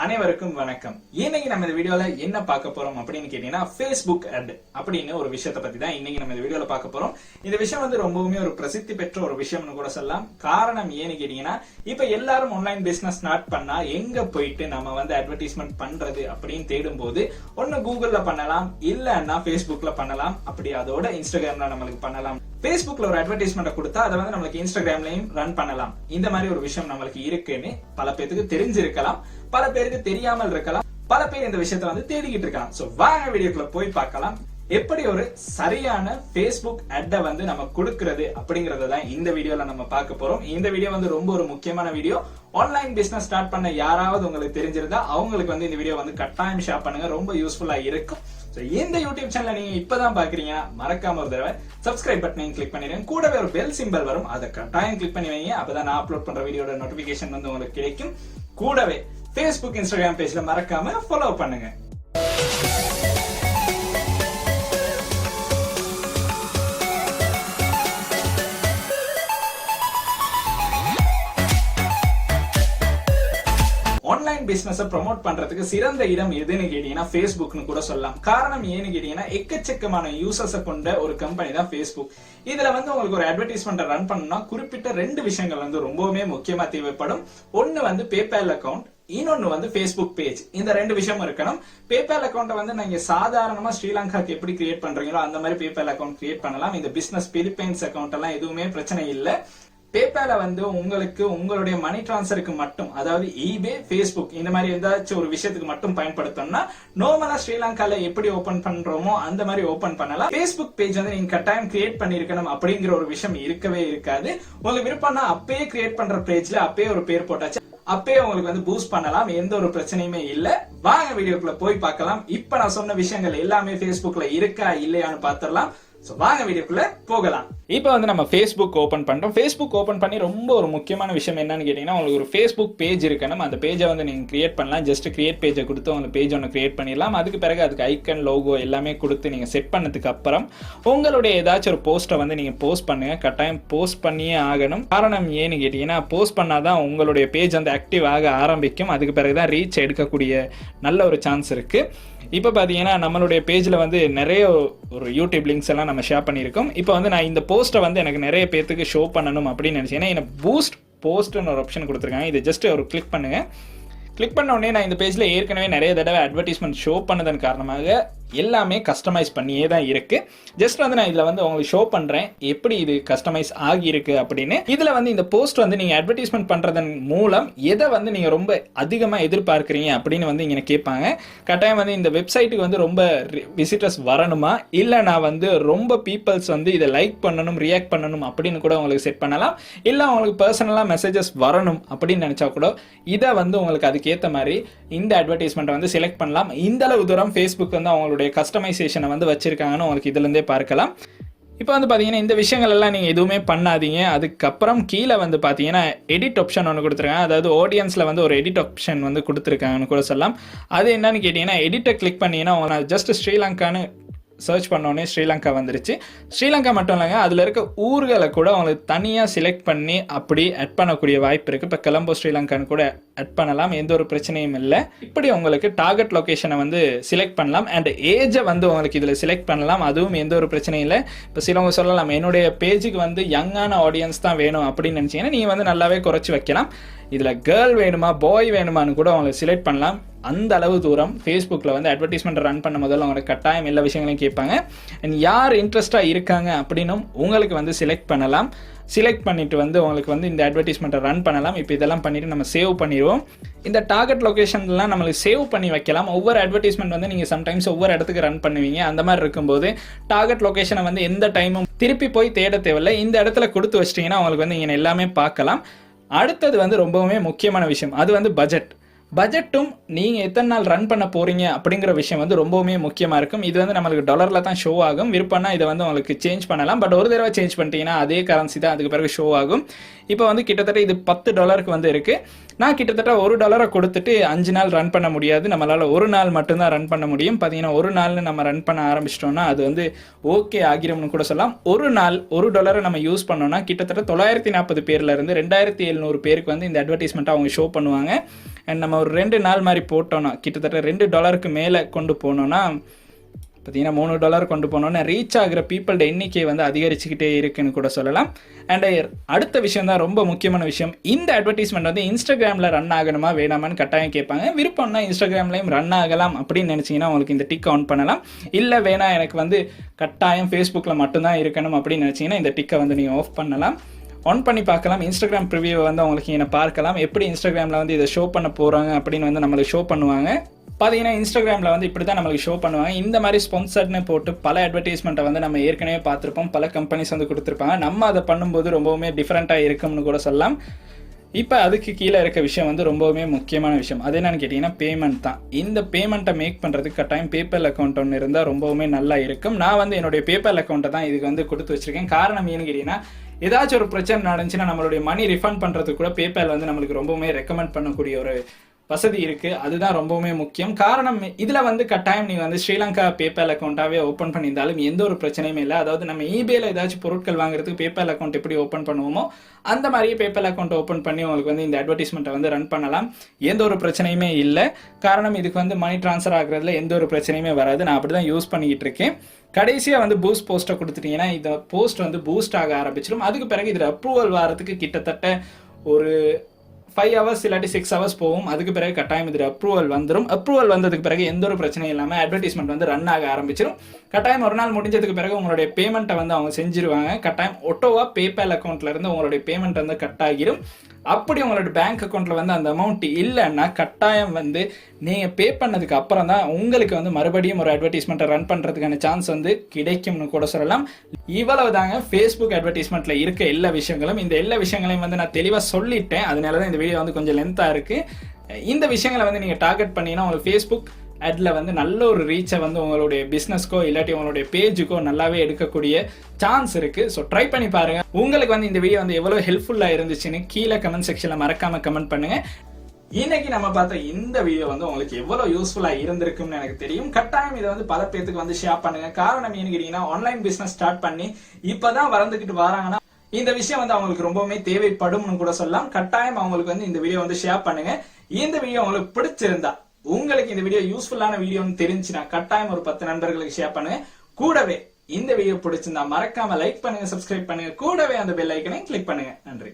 அனைவருக்கும் வணக்கம். இன்னைக்கு நம்ம இந்த வீடியோல என்ன பார்க்க போறோம் அப்படின்னு கேட்டீங்கன்னா Facebook ad அப்படின்னு ஒரு விஷயத்தை பத்தி தான் இன்னைக்கு நம்ம இந்த வீடியோல பார்க்க போறோம். இந்த விஷயம் வந்து ரொம்பவுமே ஒரு பிரசித்தி பெற்ற ஒரு விஷயம்னு கூட சொல்லலாம். காரணம் ஏன்னு கேட்டீங்கன்னா, இப்ப எல்லாரும் ஆன்லைன் பிசினஸ் ஸ்டார்ட் பண்ணா எங்க போயிட்டு நம்ம வந்து அட்வர்டைஸ்மெண்ட் பண்றது அப்படின்னு தேடும் போது ஒன்னு கூகுள்ல பண்ணலாம், இல்லன்னா Facebookல பண்ணலாம், அப்படி அதோட இன்ஸ்டாகிராம்ல நம்மளுக்கு பண்ணலாம். Facebookல ஒரு அட்வர்டைஸ்மெண்ட் கொடுத்தா அதை வந்து நம்மளுக்கு இன்ஸ்டாகிராம்லயும் ரன் பண்ணலாம். இந்த மாதிரி ஒரு விஷயம் நம்மளுக்கு இருக்குன்னு பல பேருக்கு தெரிஞ்சிருக்கலாம், பல பேருக்கு தெரியாமல் இருக்கலாம், பல பேர் இந்த விஷயத்தை வந்து தேடிக்கிட்டு இருக்கலாம். சோ வாங்க வீடியோக்குள்ள போய் பார்க்கலாம். எப்படி ஒரு சரியான Facebook ad வந்து நம்ம கொடுக்கிறது அப்படிங்கறத தான் இந்த வீடியோல நம்ம பார்க்க போறோம். இந்த வீடியோ வந்து ரொம்ப ஒரு முக்கியமான வீடியோ. ஆன்லைன் பிசினஸ் ஸ்டார்ட் பண்ண யாராவது உங்களுக்கு தெரிஞ்சிருந்தா அவங்களுக்கு வந்து இந்த வீடியோ வந்து கட்டாயம் ஷேர் பண்ணுங்க, ரொம்ப யூஸ்ஃபுல்லா இருக்கும். இந்த யூடியூப் சேனலை நீங்க இப்பதான் பாக்குறீங்க, மறக்காம ஒரு தடவை சப்ஸ்கிரைப் பட்டனையும் கிளிக் பண்ணிடுங்க. கூடவே ஒரு பெல் சிம்பல் வரும், அதை கட்டாயம் கிளிக் பண்ணி வைங்க. அப்பதான் நான் அப்லோட் பண்ற வீடியோட நோட்டிபிகேஷன் வந்து உங்களுக்கு கிடைக்கும். கூடவே Facebook, Instagram பேஜ்ல மறக்காம ஃபாலோ பண்ணுங்க. ஆன்லைன் பிசினஸ் ப்ரோமோட் பண்றதுக்கு சிறந்த இடம் எதுன்னு கேட்டீங்கன்னா Facebookனு கூட சொல்லலாம். காரணம் ஏன்னு கேட்டீங்கன்னா, எக்கச்சக்கமான யூசர்ஸ் கொண்ட ஒரு கம்பெனி தான் Facebook. இதுல வந்து உங்களுக்கு ஒரு அட்வர்டைஸ்மெண்ட் ரன் பண்ணணும்னா குறிப்பிட்ட ரெண்டு விஷயங்கள் வந்து ரொம்பவுமே முக்கியமா தேவைப்படும். ஒன்னு வந்து PayPal அக்கவுண்ட், இன்னொன்னு வந்து Facebook பேஜ். இந்த ரெண்டு விஷயம் இருக்கணும். PayPal அக்கவுண்ட் வந்து நீங்க சாதாரணமா ஸ்ரீலங்காக்கு எப்படி கிரியேட் பண்றீங்களோ அந்த மாதிரி PayPal அக்கவுண்ட் கிரியேட் பண்ணலாம். இந்த பிசினஸ் பிலிப்பைன்ஸ் அக்கவுண்ட் எல்லாம் எதுவுமே பிரச்சனை இல்லை. PayPal வந்து உங்களுக்கு உங்களுடைய மணி டிரான்ஸ்ஃபருக்கு மட்டும், அதாவது eBay, Facebook இந்த மாதிரி ஏதாச்சும் ஒரு விஷயத்துக்கு மட்டும் பயன்படுத்தணும்னா நார்மலா ஸ்ரீலங்கால எப்படி ஓபன் பண்றோமோ அந்த மாதிரி ஓபன் பண்ணலாம். Facebook பேஜ் வந்து நீங்க கட்டாயம் கிரியேட் பண்ணிருக்கணும் அப்படிங்கிற ஒரு விஷயம் இருக்கவே இருக்காது. உங்களுக்கு விருப்பம்னா அப்பயே கிரியேட் பண்ற பேஜ்ல அப்பயே ஒரு பேர் போட்டாச்சு, அப்பயே உங்களுக்கு வந்து பூஸ்ட் பண்ணலாம், எந்த ஒரு பிரச்சனையுமே இல்ல. வாங்க வீடியோக்குள்ள போய் பார்க்கலாம். இப்ப நான் சொன்ன விஷயங்கள் எல்லாமே Facebookல இருக்கா இல்லையான்னு பாத்திரலாம். வாங்க வீடியோக்குள்ள போகலாம். இப்போ வந்து நம்ம Facebook ஓபன் பண்றோம். Facebook ஓபன் பண்ணி ரொம்ப ஒரு முக்கியமான விஷயம் என்னன்னு கேட்டீங்கன்னா, உங்களுக்கு ஒரு Facebook பேஜ் இருக்கணும். அந்த பேஜை வந்து நீங்க கிரியேட் பண்ணலாம். ஜஸ்ட் கிரியேட் பேஜை கொடுத்து உங்களுக்கு பேஜ் ஒன்று கிரியேட் பண்ணிடலாம். அதுக்கு பிறகு அதுக்கு ஐக்கன், லோகோ எல்லாமே கொடுத்து நீங்க செட் பண்ணதுக்கு அப்புறம் உங்களுடைய ஏதாச்சும் ஒரு போஸ்ட்டை வந்து நீங்க போஸ்ட் பண்ணுங்க. கட்டாயம் போஸ்ட் பண்ணியே ஆகணும். காரணம் ஏன்னு கேட்டீங்கன்னா, போஸ்ட் பண்ணாதான் உங்களுடைய பேஜ் வந்து ஆக்டிவ் ஆக ஆரம்பிக்கும். அதுக்கு பிறகுதான் ரீச் எடுக்கக்கூடிய நல்ல ஒரு சான்ஸ் இருக்கு. இப்போ பார்த்தீங்கன்னா நம்மளுடைய பேஜில் வந்து நிறைய ஒரு யூடியூப் லிங்க்ஸ் எல்லாம் நம்ம ஷேர் பண்ணியிருக்கோம். இப்போ வந்து நான் இந்த போஸ்ட்டை வந்து எனக்கு நிறைய பேருக்கு ஷோ பண்ணணும் அப்படின்னு நினச்சேன்னா, எனக்கு பூஸ்ட் போஸ்ட்னு ஒரு ஆப்ஷன் கொடுத்துருக்காங்க. இது ஜஸ்ட் ஒரு கிளிக் பண்ணுங்கள். கிளிக் பண்ண உடனே நான் இந்த பேஜில் ஏற்கனவே நிறைய தடவை அட்வர்டைஸ்மெண்ட் ஷோ பண்ணதன் காரணமாக எல்லாமே கஸ்டமைஸ் பண்ணியே தான் இருக்கு. ஜஸ்ட் வந்து நான் இதில் வந்து உங்களுக்கு ஷோ பண்ணுறேன் எப்படி இது கஸ்டமைஸ் ஆகியிருக்கு அப்படின்னு. இதில் வந்து இந்த போஸ்ட் வந்து நீங்கள் அட்வர்டைஸ்மெண்ட் பண்ணுறதன் மூலம் எதை வந்து நீங்கள் ரொம்ப அதிகமாக எதிர்பார்க்குறீங்க அப்படின்னு வந்து இங்கே கேட்பாங்க. கட்டாயம் வந்து இந்த வெப்சைட்டுக்கு வந்து ரொம்ப விசிட்டர்ஸ் வரணுமா, இல்லை நான் வந்து ரொம்ப பீப்புள்ஸ் வந்து இதை லைக் பண்ணணும், ரியாக்ட் பண்ணணும் அப்படின்னு கூட உங்களுக்கு செட் பண்ணலாம். இல்லை உங்களுக்கு பர்சனலாக மெசேஜஸ் வரணும் அப்படின்னு நினச்சா கூட இதை வந்து உங்களுக்கு அதுக்கேற்ற மாதிரி இந்த அட்வர்டைஸ்மெண்ட்டை வந்து செலக்ட் பண்ணலாம். இந்த அளவு தூரம் Facebook வந்து அவங்களுடைய கஸ்டமைசேஷனை வந்து வச்சிருக்காங்கன்னு உங்களுக்கு இதுல இருந்தே பார்க்கலாம். இப்போ வந்து பார்த்தீங்கன்னா இந்த விஷயங்கள் எல்லாம் நீங்கள் எதுவுமே பண்ணாதீங்க. அதுக்கப்புறம் கீழே வந்து பார்த்தீங்கன்னா எடிட் ஆப்ஷன் ஒன்று கொடுத்துருக்காங்க. அதாவது ஆடியன்ஸில் வந்து ஒரு எடிட் ஆப்ஷன் வந்து கொடுத்துருக்காங்கன்னு கூட சொல்லலாம். அது என்னன்னு கேட்டிங்கன்னா, எடிட்டை கிளிக் பண்ணிங்கன்னா உங்களை ஜஸ்ட் ஸ்ரீலங்கான்னு சர்ச் பண்ணோன்னே ஸ்ரீலங்கா வந்துருச்சு. ஸ்ரீலங்கா மட்டும் இல்லைங்க, அதில் இருக்க ஊர்களை கூட உங்களுக்கு தனியாக செலக்ட் பண்ணி அப்படி அட் பண்ணக்கூடிய வாய்ப்பு இருக்குது. இப்போ கொலம்போ ஸ்ரீலங்கான்னு கூட அட் பண்ணலாம், எந்த ஒரு பிரச்சனையும் இல்லை. இப்படி உங்களுக்கு டார்கெட் லொக்கேஷனை வந்து செலக்ட் பண்ணலாம். அண்ட் ஏஜை வந்து உங்களுக்கு இதில் செலக்ட் பண்ணலாம், அதுவும் எந்த ஒரு பிரச்சனையும் இல்லை. இப்போ சிலவங்க சொல்லலாம் என்னுடைய பேஜுக்கு வந்து யங்கான ஆடியன்ஸ் தான் வேணும் அப்படின்னு நினச்சிங்கன்னா நீங்கள் வந்து நல்லாவே குறைச்சி வைக்கலாம். இதில் கேர்ள் வேணுமா, பாய் வேணுமான்னு கூட உங்களுக்கு செலக்ட் பண்ணலாம். அந்த அளவு தூரம் Facebookல வந்து அட்வர்டைஸ்மெண்ட் ரன் பண்ண முதல்ல உங்களுக்கு கட்டாயம் எல்லா விஷயங்களையும் கேட்பாங்க. அண்ட் யார் இன்ட்ரெஸ்டாக இருக்காங்க அப்படின்னும் உங்களுக்கு வந்து செலக்ட் பண்ணலாம். செலக்ட் பண்ணிட்டு வந்து உங்களுக்கு வந்து இந்த அட்வர்டைஸ்மெண்ட்டை ரன் பண்ணலாம். இப்போ இதெல்லாம் பண்ணிட்டு நம்ம சேவ் பண்ணிடுவோம். இந்த டார்கெட் லொக்கேஷன்லாம் நம்மளுக்கு சேவ் பண்ணி வைக்கலாம். ஒவ்வொரு அட்வர்டைஸ்மெண்ட் வந்து நீங்கள் சம்டைம்ஸ் ஒவ்வொரு இடத்துக்கு ரன் பண்ணுவீங்க. அந்த மாதிரி இருக்கும்போது டார்கெட் லொக்கேஷனை வந்து எந்த டைமும் திருப்பி போய் தேட தேவையில்லை. இந்த இடத்துல கொடுத்து வச்சிட்டிங்கன்னா உங்களுக்கு வந்து இங்கே எல்லாமே பார்க்கலாம். அடுத்தது வந்து ரொம்பவுமே முக்கியமான விஷயம், அது வந்து பட்ஜெட்டும் நீங்கள் எத்தனை நாள் ரன் பண்ண போகிறீங்க அப்படிங்கிற விஷயம் வந்து ரொம்பவுமே முக்கியமாக இருக்கும். இது வந்து நம்மளுக்கு டாலரில் தான் ஷோ ஆகும். விருப்பம்னா இதை வந்து உங்களுக்கு சேஞ்ச் பண்ணலாம். பட் ஒரு தடவை சேஞ்ச் பண்ணிட்டீங்கன்னா அதே கரன்சி தான் அதுக்கு பிறகு ஷோ ஆகும். இப்போ வந்து கிட்டத்தட்ட இது $10 வந்து இருக்குது. நான் கிட்டத்தட்ட $1 கொடுத்துட்டு 5 நாள் ரன் பண்ண முடியாது, நம்மளால ஒரு நாள் மட்டும்தான் ரன் பண்ண முடியும். பார்த்தீங்கன்னா ஒரு நாள்னு நம்ம ரன் பண்ண ஆரம்பிச்சிட்டோம்னா அது வந்து ஓகே ஆகிரும்னு கூட சொல்லலாம். ஒரு நாள் $1 நம்ம யூஸ் பண்ணோம்னா கிட்டத்தட்ட 940 பேர்ல இருந்து 2700 பேருக்கு வந்து இந்த அட்வர்டைஸ்மெண்ட் அவங்க ஷோ பண்ணுவாங்க. அண்ட் நம்ம ஒரு 2 நாள் மாதிரி போட்டோம்னா கிட்டத்தட்ட $2 மேலே கொண்டு போனோம்னா பார்த்தீங்கன்னா $3 கொண்டு போனோன்னா ரீச் ஆகிற பீப்புளோட எண்ணிக்கை வந்து அதிகரிச்சுக்கிட்டே இருக்குன்னு கூட சொல்லலாம். அண்ட் அடுத்த விஷயம் தான் ரொம்ப முக்கியமான விஷயம். இந்த அட்வர்டைஸ்மெண்ட் வந்து இன்ஸ்டாகிராமில் ரன் ஆகணுமா வேணாமான்னு கட்டாயம் கேட்பாங்க. விருப்பம்னா இன்ஸ்டாகிராம்லையும் ரன் ஆகலாம் அப்படின்னு நினச்சிங்கன்னா உங்களுக்கு இந்த டிக் ஆன் பண்ணலாம். இல்லை வேணாம் எனக்கு வந்து கட்டாயம் ஃபேஸ்புக்கில் மட்டும்தான் இருக்கணும் அப்படின்னு நினச்சிங்கன்னா இந்த டிக்கை வந்து நீங்கள் ஆஃப் பண்ணலாம். ஆன் பண்ணி பார்க்கலாம். இன்ஸ்டாகிராம் ப்ரிவியூவை வந்து உங்களுக்கு இங்கே பார்க்கலாம். எப்படி இன்ஸ்டாகிராமில் வந்து இதை ஷோ பண்ண போகிறாங்க அப்படின்னு வந்து நம்மளுக்கு ஷோ பண்ணுவாங்க. பார்த்தீங்கன்னா இன்ஸ்டாகிராமில் வந்து இப்படி தான் நம்மளுக்கு ஷோ பண்ணுவாங்க. இந்த மாதிரி ஸ்பான்சர்ட்னு போட்டு பல அட்வர்டைஸ்மெண்ட்டை வந்து நம்ம ஏற்கனவே பார்த்துருப்போம். பல கம்பெனிஸ் வந்து கொடுத்துருப்பாங்க. நம்ம அதை பண்ணும்போது ரொம்பவுமே டிஃப்ரெண்ட்டாக இருக்கும்னு கூட சொல்லலாம். இப்போ அதுக்கு கீழே இருக்க விஷயம் வந்து ரொம்பவுமே முக்கியமான விஷயம். அது என்னன்னு கேட்டிங்கன்னா பேமெண்ட் தான். இந்த பேமெண்ட்டை மேக் பண்ணுறதுக்கு கட்டாயம் பேபால் அக்கௌண்ட் ஒன்று இருந்தால் ரொம்பவுமே நல்லா இருக்கும். நான் வந்து என்னுடைய பேபால் அக்கௌண்ட்டை தான் இதுக்கு வந்து கொடுத்து வச்சுருக்கேன். காரணம் ஏன்னு கேட்டிங்கன்னா ஏதாச்சும் ஒரு பிரச்சனை நடந்துச்சுன்னா நம்மளுடைய மணி ரிஃபண்ட் பண்ணுறதுக்கு கூட பேபால் வந்து நம்மளுக்கு ரொம்பவுமே ரெக்கமெண்ட் பண்ணக்கூடிய ஒரு வசதி இருக்குது. அதுதான் ரொம்பவுமே முக்கியம். காரணம் இதில் வந்து கட்டாயம் நீங்கள் வந்து ஸ்ரீலங்கா பேபால் அக்கௌண்ட்டாகவே ஓப்பன் பண்ணியிருந்தாலும் எந்த ஒரு பிரச்சனையுமே இல்லை. அதாவது நம்ம ஈபேல ஏதாச்சும் பொருட்கள் வாங்குறதுக்கு பேபால் அக்கௌண்ட் எப்படி ஓப்பன் பண்ணுவோமோ அந்த மாதிரியே பேபால் அக்கௌண்ட் ஓப்பன் பண்ணி உங்களுக்கு வந்து இந்த அட்வர்டைஸ்மெண்ட்டை வந்து ரன் பண்ணலாம். எந்த ஒரு பிரச்சனையுமே இல்லை. காரணம் இதுக்கு வந்து மணி ட்ரான்ஸ்ஃபர் ஆகுறதுல எந்த ஒரு பிரச்சனையுமே வராது. நான் அப்படி தான் யூஸ் பண்ணிக்கிட்டு இருக்கேன். கடைசியாக வந்து பூஸ்ட் போஸ்ட்டை கொடுத்துட்டீங்கன்னா இந்த போஸ்ட் வந்து பூஸ்ட் ஆக ஆரம்பிச்சிடும். அதுக்கு பிறகு இதில் அப்ரூவல் வரதுக்கு கிட்டத்தட்ட ஒரு 5 hours இல்லாட்டி 6 hours போகும். அதுக்கு பிறகு கட்டாயம் இதில் அப்ரூவல் வந்துடும். அப்ரூவல் வந்ததுக்கு பிறகு எந்த ஒரு பிரச்சனையும் இல்லாமல் அட்வர்டைஸ்மெண்ட் வந்து ரன் ஆக ஆரம்பிச்சிடும். கட்டாயம் ஒரு நாள் முடிஞ்சதுக்கு பிறகு உங்களுடைய பேமெண்ட்டை வந்து அவங்க செஞ்சிருவாங்க. கட்டாயம் ஒட்டோவா பேபால் அக்கௌண்ட்ல இருந்து உங்களுடைய பேமெண்ட் வந்து கட் ஆகிரும். அப்படி உங்களோட பேங்க் அக்கௌண்ட்ல வந்து அந்த அமௌண்ட் இல்லைன்னா கட்டாயம் வந்து நீங்கள் பே பண்ணதுக்கு அப்புறம் தான் உங்களுக்கு வந்து மறுபடியும் ஒரு அட்வர்டைஸ்மெண்ட்டை ரன் பண்ணுறதுக்கான சான்ஸ் வந்து கிடைக்கும்னு கூட சொல்லலாம். இவ்வளவு தாங்க ஃபேஸ்புக் அட்வர்டைஸ்மெண்ட்ல இருக்க எல்லா விஷயங்களும். இந்த எல்லா விஷயங்களையும் வந்து நான் தெளிவாக சொல்லிட்டேன். அதனால தான் இந்த வீடியோ வந்து கொஞ்சம் லென்த்தாக இருக்குது. இந்த விஷயங்களை வந்து நீங்கள் டார்கெட் பண்ணிங்கன்னா உங்களுக்கு ஃபேஸ்புக் அதில் வந்து நல்ல ஒரு ரீச்சை வந்து உங்களுடைய பிஸ்னஸ்க்கோ இல்லாட்டி உங்களுடைய பேஜுக்கோ நல்லாவே எடுக்கக்கூடிய சான்ஸ் இருக்குது. ஸோ ட்ரை பண்ணி பாருங்கள். உங்களுக்கு வந்து இந்த வீடியோ வந்து எவ்வளோ ஹெல்ப்ஃபுல்லாக இருந்துச்சுன்னு கீழே கமெண்ட் செக்ஷனில் மறக்காமல் கமெண்ட் பண்ணுங்கள். இன்னைக்கு நம்ம பார்த்த இந்த வீடியோ வந்து உங்களுக்கு எவ்வளவு யூஸ்ஃபுல்லா இருந்திருக்கும்னு எனக்கு தெரியும். கட்டாயம் இதை வந்து பல பேருக்கு வந்து ஷேர் பண்ணுங்க. காரணம் ஏன்னு கேட்டீங்கன்னா ஆன்லைன் பிசினஸ் ஸ்டார்ட் பண்ணி இப்பதான் வளர்ந்துக்கிட்டு வராங்கன்னா இந்த விஷயம் வந்து அவங்களுக்கு ரொம்பவுமே தேவைப்படும்னு கூட சொல்லலாம். கட்டாயம் அவங்களுக்கு வந்து இந்த வீடியோ வந்து ஷேர் பண்ணுங்க. இந்த வீடியோ உங்களுக்கு பிடிச்சிருந்தா உங்களுக்கு இந்த வீடியோ யூஸ்ஃபுல்லான வீடியோன்னு தெரிஞ்சுன்னா கட்டாயம் ஒரு 10 நண்பர்களுக்கு ஷேர் பண்ணுங்க. கூடவே இந்த வீடியோ பிடிச்சிருந்தா மறக்காம லைக் பண்ணுங்க, சப்ஸ்கிரைப் பண்ணுங்க, கூடவே அந்த பெல் ஐக்கனை கிளிக் பண்ணுங்க. நன்றி.